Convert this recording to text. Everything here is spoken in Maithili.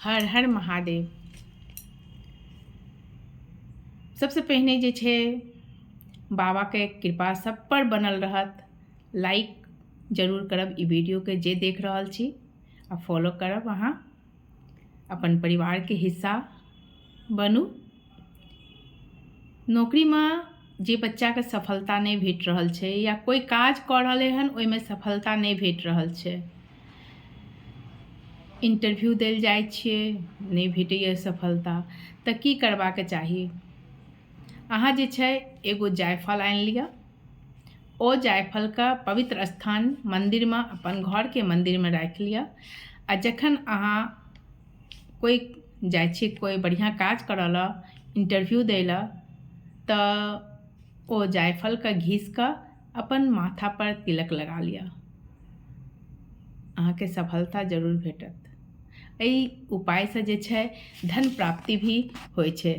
हर हर महादेव। सबसे पहिने जे छै बाबा के कृपा सब पर बनल रहत। लाइक जरूर करब ई वीडियो के जे देख रहल छी, आ फॉलो करब। अहाँ अपन परिवार के हिस्सा बनू। नौकरी में जे बच्चा के सफलता नहीं भेट रहल छै या कोई काज कर रहले हन ओइमे सफलता नहीं भेट रहल छै, इंटरव्यू देल जाय छियै नहीं भेटैए सफलता, तऽ की करबाके चाही? अहाँ जे छै एगो जायफल आनि लिअ। ओ जायफल का पवित्र स्थान मंदिर में, अपन घर के मंदिर में राखि लिअ। आ जखन अहाँ कोई जाइ छी कोई बढ़िया काज करऽ ला, इंटरव्यू दै ला, तऽ ओ जायफल का घीस कऽ अपन माथा पर तिलक लगा लिअ। अहाँके सफलता जरूर भेटत। एहि उपाय से जे छै धन प्राप्ति भी होइ छै।